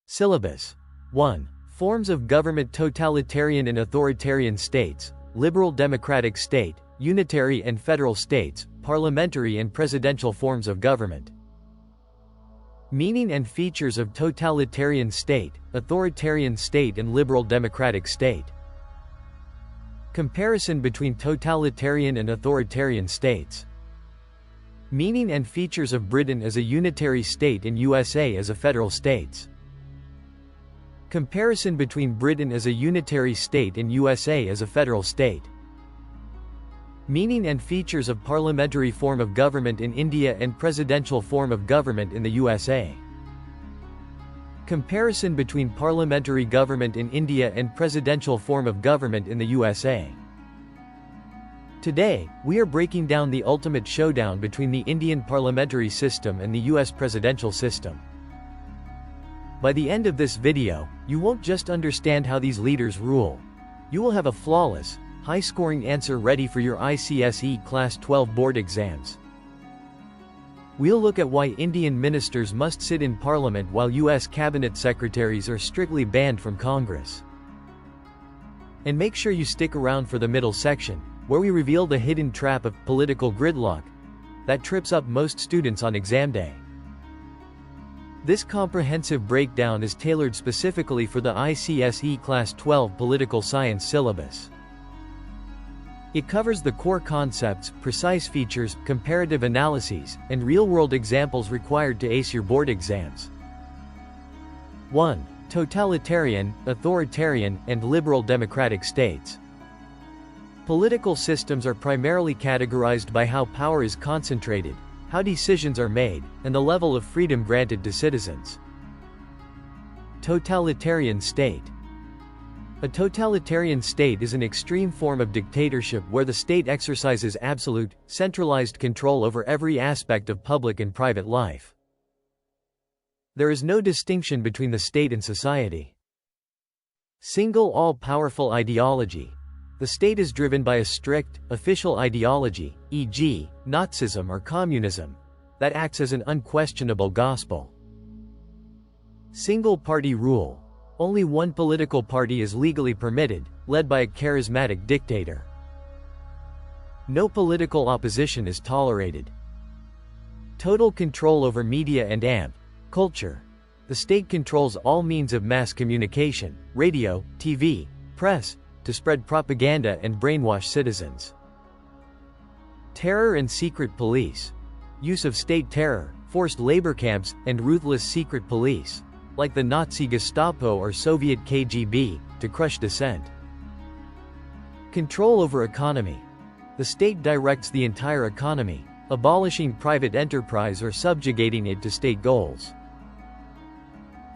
Syllabus 1. Forms of government: totalitarian and authoritarian states, liberal democratic state, unitary and federal states, parliamentary and presidential forms of government. Meaning and features of totalitarian state, authoritarian state and liberal democratic state. Comparison between totalitarian and authoritarian states. Meaning and features of Britain as a unitary state and USA as a federal states. Comparison between Britain as a unitary state and USA as a federal state. Meaning and features of parliamentary form of government in India and presidential form of government in the USA. Comparison between parliamentary government in India and presidential form of government in the USA. Today, we are breaking down the ultimate showdown between the Indian parliamentary system and the US presidential system. By the end of this video, you won't just understand how these leaders rule. You will have a flawless, high-scoring answer ready for your ICSE Class 12 board exams. We'll look at why Indian ministers must sit in Parliament while US cabinet secretaries are strictly banned from Congress. And make sure you stick around for the middle section, where we reveal the hidden trap of political gridlock that trips up most students on exam day. This comprehensive breakdown is tailored specifically for the ICSE Class 12 Political Science syllabus. It covers the core concepts, precise features, comparative analyses, and real-world examples required to ace your board exams. 1. Totalitarian, authoritarian, and liberal democratic states. Political systems are primarily categorized by how power is concentrated, how decisions are made, and the level of freedom granted to citizens. Totalitarian state. A totalitarian state is an extreme form of dictatorship where the state exercises absolute, centralized control over every aspect of public and private life. There is no distinction between the state and society. Single all-powerful ideology. The state is driven by a strict, official ideology, e.g., Nazism or communism, that acts as an unquestionable gospel. Single-party rule. Only one political party is legally permitted, led by a charismatic dictator. No political opposition is tolerated. Total control over media and culture. The state controls all means of mass communication, radio, TV, press, to spread propaganda and brainwash citizens. Terror and secret police. Use of state terror, forced labor camps, and ruthless secret police, like the Nazi Gestapo or Soviet KGB, to crush dissent. Control over economy. The state directs the entire economy, abolishing private enterprise or subjugating it to state goals.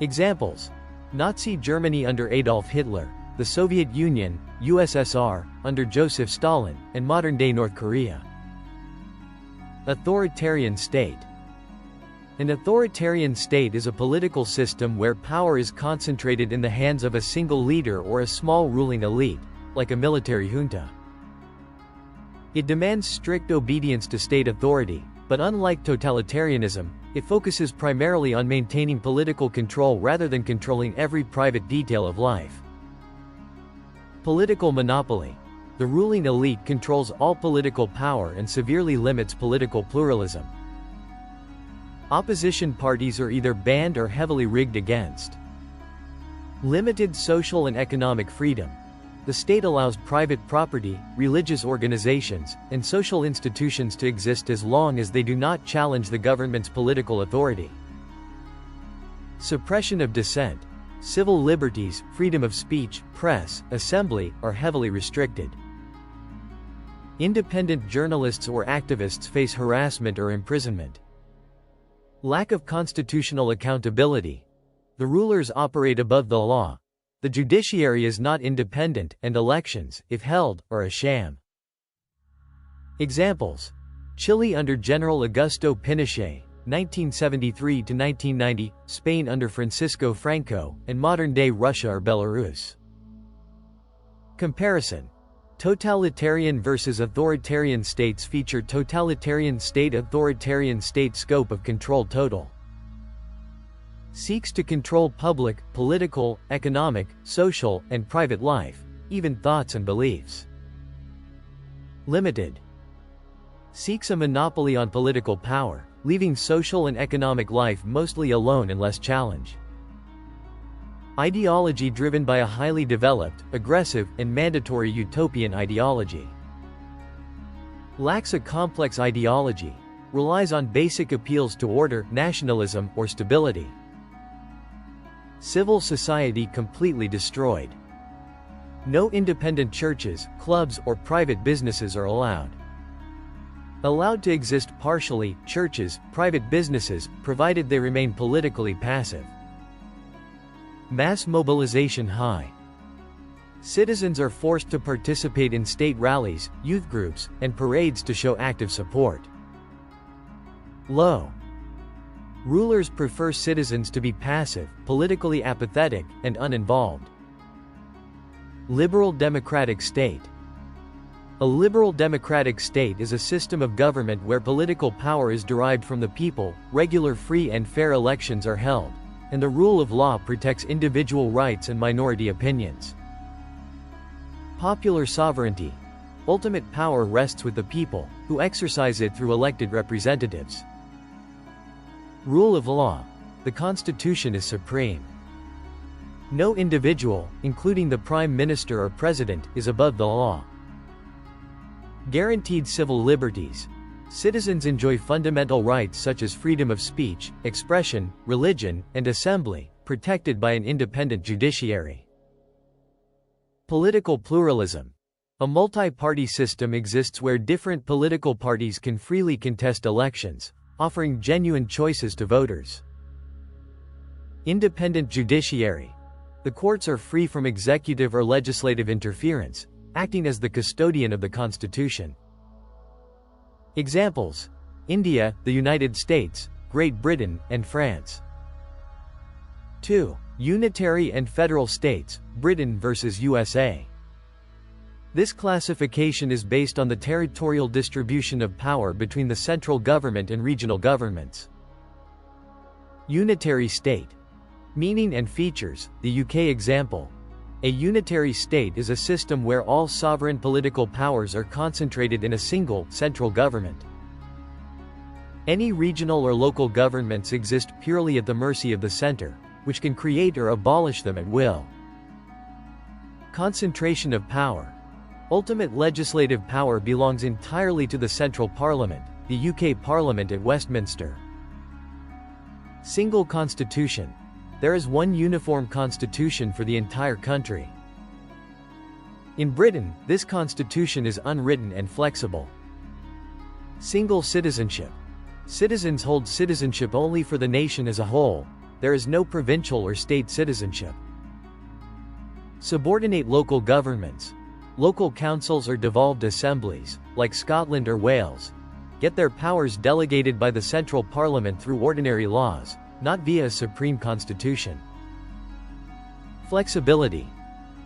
Examples: Nazi Germany under Adolf Hitler, the Soviet Union, USSR, under Joseph Stalin, and modern-day North Korea. Authoritarian state. An authoritarian state is a political system where power is concentrated in the hands of a single leader or a small ruling elite, like a military junta. It demands strict obedience to state authority, but unlike totalitarianism, it focuses primarily on maintaining political control rather than controlling every private detail of life. Political monopoly. The ruling elite controls all political power and severely limits political pluralism. Opposition parties are either banned or heavily rigged against. Limited social and economic freedom. The state allows private property, religious organizations, and social institutions to exist as long as they do not challenge the government's political authority. Suppression of dissent. Civil liberties, freedom of speech, press, assembly, are heavily restricted. Independent journalists or activists face harassment or imprisonment. Lack of constitutional accountability. The rulers operate above the law. The judiciary is not independent, and elections, if held, are a sham. Examples: Chile under General Augusto Pinochet, 1973–1990, Spain under Francisco Franco, and modern-day Russia or Belarus. Comparison. Totalitarian versus authoritarian states feature totalitarian state, authoritarian state scope of control total. Seeks to control public, political, economic, social, and private life, even thoughts and beliefs. Limited. Seeks a monopoly on political power, leaving social and economic life mostly alone unless challenged. Ideology driven by a highly developed, aggressive, and mandatory utopian ideology. Lacks a complex ideology, relies on basic appeals to order, nationalism, or stability. Civil society completely destroyed. No independent churches, clubs, or private businesses are allowed. Allowed to exist partially, churches, private businesses, provided they remain politically passive. Mass mobilization high. Citizens are forced to participate in state rallies, youth groups, and parades to show active support. Low. Rulers prefer citizens to be passive, politically apathetic, and uninvolved. Liberal democratic state. A liberal democratic state is a system of government where political power is derived from the people, regular free and fair elections are held, and the rule of law protects individual rights and minority opinions. Popular sovereignty. Ultimate power rests with the people, who exercise it through elected representatives. Rule of law. The Constitution is supreme. No individual, including the Prime Minister or President, is above the law. Guaranteed civil liberties. Citizens enjoy fundamental rights such as freedom of speech, expression, religion, and assembly, protected by an independent judiciary. Political pluralism. A multi-party system exists where different political parties can freely contest elections, offering genuine choices to voters. Independent judiciary. The courts are free from executive or legislative interference, acting as the custodian of the Constitution. Examples: India, the United States, Great Britain, and France. 2. Unitary and federal states, Britain versus USA. This classification is based on the territorial distribution of power between the central government and regional governments. Unitary state. Meaning and features, the UK example. A unitary state is a system where all sovereign political powers are concentrated in a single, central government. Any regional or local governments exist purely at the mercy of the center, which can create or abolish them at will. Concentration of power. Ultimate legislative power belongs entirely to the central parliament, the UK Parliament at Westminster. Single constitution. There is one uniform constitution for the entire country. In Britain, this constitution is unwritten and flexible. Single citizenship. Citizens hold citizenship only for the nation as a whole. There is no provincial or state citizenship. Subordinate local governments. Local councils or devolved assemblies, like Scotland or Wales, get their powers delegated by the central parliament through ordinary laws, not via a supreme constitution. Flexibility.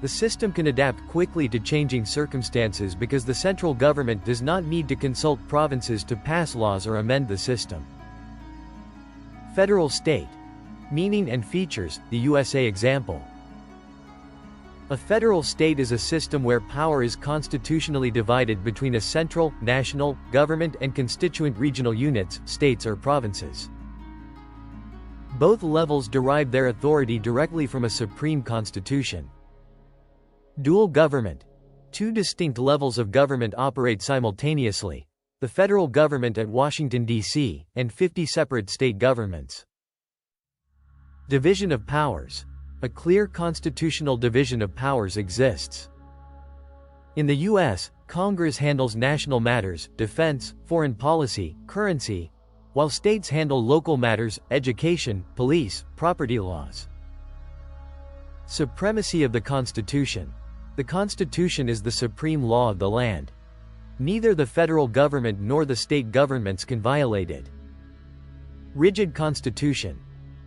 The system can adapt quickly to changing circumstances because the central government does not need to consult provinces to pass laws or amend the system. Federal state. Meaning and features, the USA example. A federal state is a system where power is constitutionally divided between a central, national, government and constituent regional units, states or provinces. Both levels derive their authority directly from a supreme constitution. Dual government. Two distinct levels of government operate simultaneously: the federal government at Washington, D.C., and 50 separate state governments. Division of powers. A clear constitutional division of powers exists. In the U.S., Congress handles national matters, defense, foreign policy, currency, while states handle local matters, education, police, property laws. Supremacy of the Constitution. The Constitution is the supreme law of the land. Neither the federal government nor the state governments can violate it. Rigid Constitution.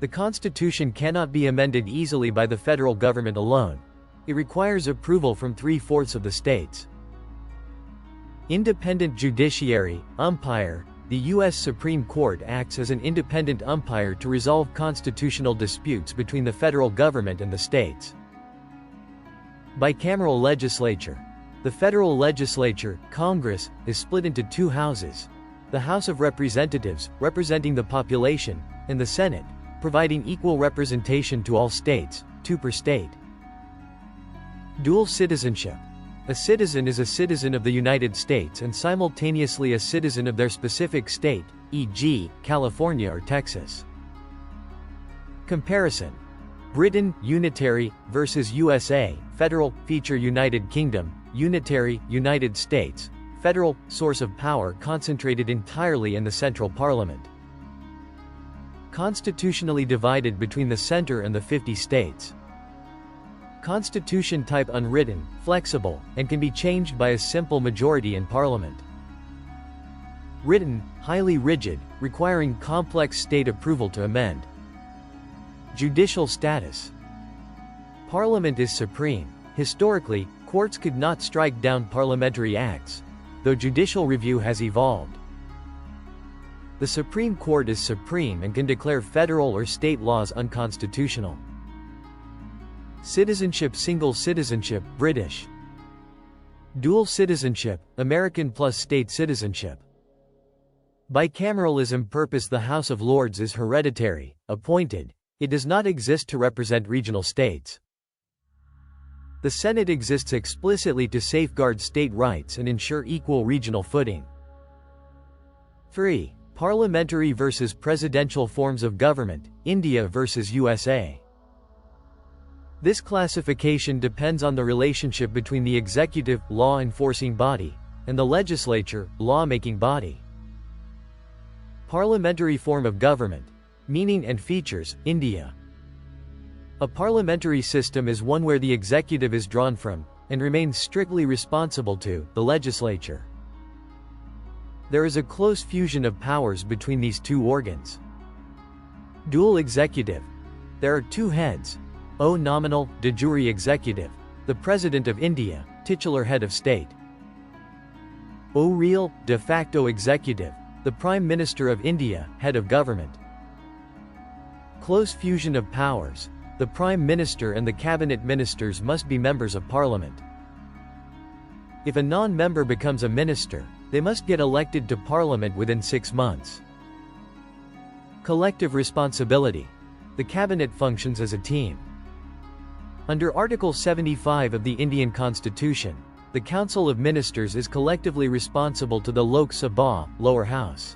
The Constitution cannot be amended easily by the federal government alone. It requires approval from 3/4 of the states. Independent judiciary, umpire, the U.S. Supreme Court acts as an independent umpire to resolve constitutional disputes between the federal government and the states. Bicameral legislature. The federal legislature, Congress, is split into two houses: the House of Representatives, representing the population, and the Senate, providing equal representation to all states, 2 per state. Dual citizenship. A citizen is a citizen of the United States and simultaneously a citizen of their specific state, e.g., California or Texas. Comparison. Britain, Unitary, versus USA, Federal, feature United Kingdom, Unitary, United States, Federal, source of power concentrated entirely in the central parliament. Constitutionally divided between the center and the 50 states. Constitution type unwritten, flexible, and can be changed by a simple majority in Parliament. Written, highly rigid, requiring complex state approval to amend. Judicial status. Parliament is supreme. Historically, courts could not strike down parliamentary acts, though judicial review has evolved. The Supreme Court is supreme and can declare federal or state laws unconstitutional. Citizenship. Single citizenship, British. Dual citizenship, American plus state citizenship. Bicameralism. Purpose. The House of Lords is hereditary, appointed. It does not exist to represent regional states. The Senate exists explicitly to safeguard state rights and ensure equal regional footing. 3. Parliamentary versus presidential forms of government, India versus USA. This classification depends on the relationship between the executive, law-enforcing body, and the legislature, law-making body. Parliamentary form of government. Meaning and features, India. A parliamentary system is one where the executive is drawn from, and remains strictly responsible to, the legislature. There is a close fusion of powers between these two organs. Dual executive. There are two heads. O nominal, de jure executive, the President of India, titular head of state. O real, de facto executive, the Prime Minister of India, head of government. Close fusion of powers. The Prime Minister and the Cabinet Ministers must be members of Parliament. If a non-member becomes a minister, they must get elected to Parliament within 6 months. Collective responsibility. The Cabinet functions as a team. Under Article 75 of the Indian Constitution, the Council of Ministers is collectively responsible to the Lok Sabha, lower house.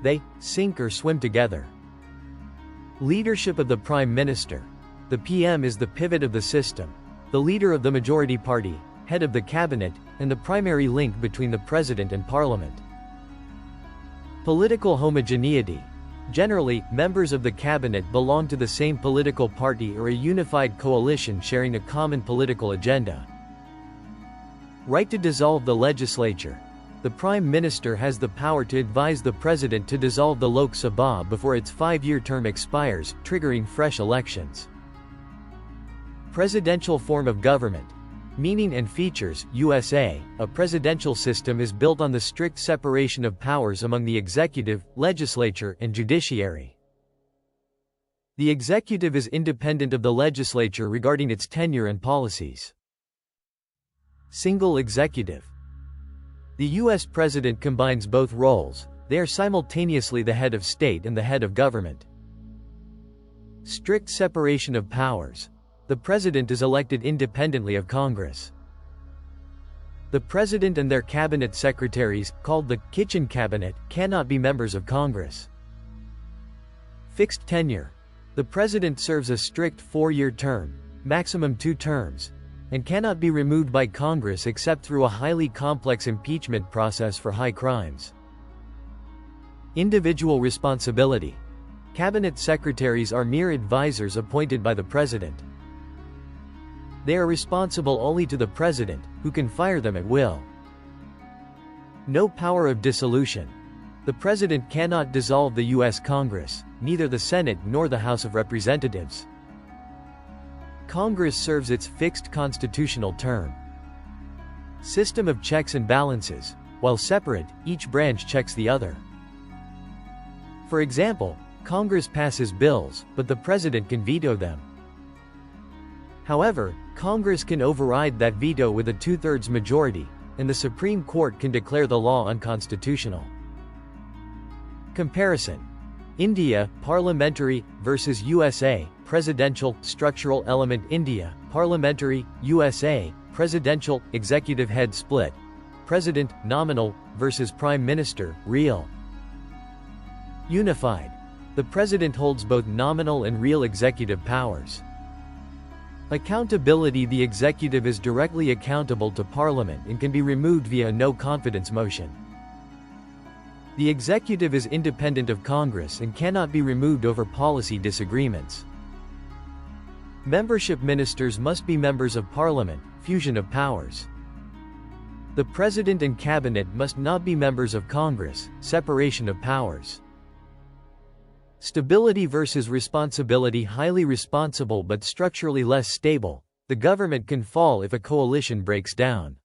They sink or swim together. Leadership of the Prime Minister. The PM is the pivot of the system, the leader of the majority party, head of the cabinet, and the primary link between the President and Parliament. Political homogeneity. Generally, members of the cabinet belong to the same political party or a unified coalition sharing a common political agenda. Right to dissolve the legislature. The Prime Minister has the power to advise the President to dissolve the Lok Sabha before its 5-year term expires, triggering fresh elections. Presidential form of government. Meaning and features, USA, a presidential system is built on the strict separation of powers among the executive, legislature, and judiciary. The executive is independent of the legislature regarding its tenure and policies. Single executive. The U.S. President combines both roles. They are simultaneously the head of state and the head of government. Strict separation of powers. The President is elected independently of Congress. The President and their cabinet secretaries, called the Kitchen Cabinet, cannot be members of Congress. Fixed tenure. The President serves a strict 4-year term, maximum 2 terms, and cannot be removed by Congress except through a highly complex impeachment process for high crimes. Individual responsibility. Cabinet secretaries are mere advisors appointed by the President. They are responsible only to the President, who can fire them at will. No power of dissolution. The President cannot dissolve the U.S. Congress, neither the Senate nor the House of Representatives. Congress serves its fixed constitutional term. System of checks and balances. While separate, each branch checks the other. For example, Congress passes bills, but the president can veto them. However, Congress can override that veto with a 2/3 majority, and the Supreme Court can declare the law unconstitutional. Comparison: India, parliamentary, versus USA, presidential, structural element. India, parliamentary, USA, presidential, executive head split. President, nominal, versus Prime Minister, real. Unified. The president holds both nominal and real executive powers. Accountability: the executive is directly accountable to Parliament and can be removed via a no-confidence motion. The executive is independent of Congress and cannot be removed over policy disagreements. Membership: ministers must be members of Parliament, fusion of powers. The President and Cabinet must not be members of Congress, separation of powers. Stability versus responsibility: highly responsible but structurally less stable, the government can fall if a coalition breaks down.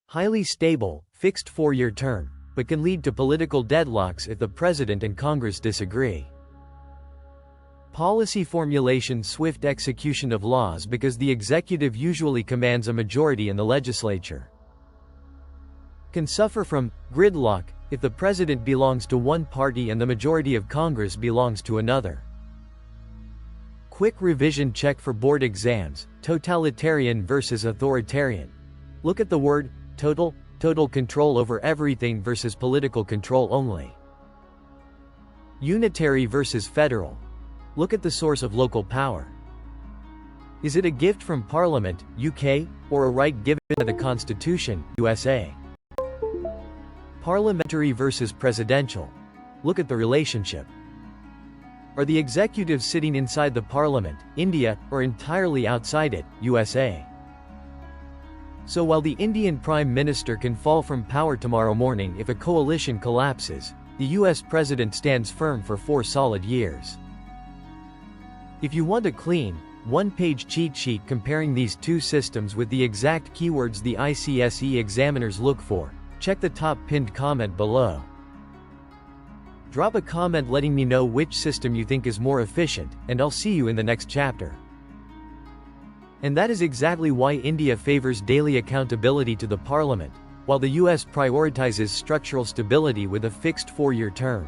Highly stable, fixed 4-year term, but can lead to political deadlocks if the President and Congress disagree. Policy formulation: swift execution of laws because the executive usually commands a majority in the legislature. Can suffer from gridlock if the president belongs to one party and the majority of Congress belongs to another. Quick revision check for board exams: totalitarian versus authoritarian. Look at the word total control over everything versus political control only. Unitary versus federal. Look at the source of local power. Is it a gift from Parliament, UK, or a right given by the Constitution, USA? Parliamentary versus presidential. Look at the relationship. Are the executives sitting inside the Parliament, India, or entirely outside it, USA? So while the Indian Prime Minister can fall from power tomorrow morning if a coalition collapses, the US President stands firm for 4 solid years. If you want a clean, one-page cheat sheet comparing these two systems with the exact keywords the ICSE examiners look for, check the top pinned comment below. Drop a comment letting me know which system you think is more efficient, and I'll see you in the next chapter. And that is exactly why India favors daily accountability to the Parliament, while the US prioritizes structural stability with a fixed 4-year term.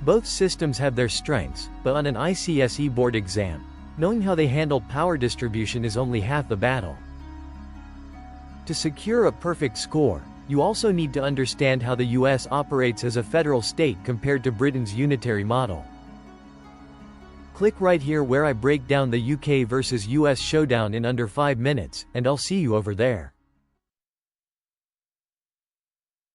Both systems have their strengths, but on an ICSE board exam, knowing how they handle power distribution is only half the battle. To secure a perfect score, you also need to understand how the US operates as a federal state compared to Britain's unitary model. Click right here where I break down the UK versus US showdown in under 5 minutes, and I'll see you over there.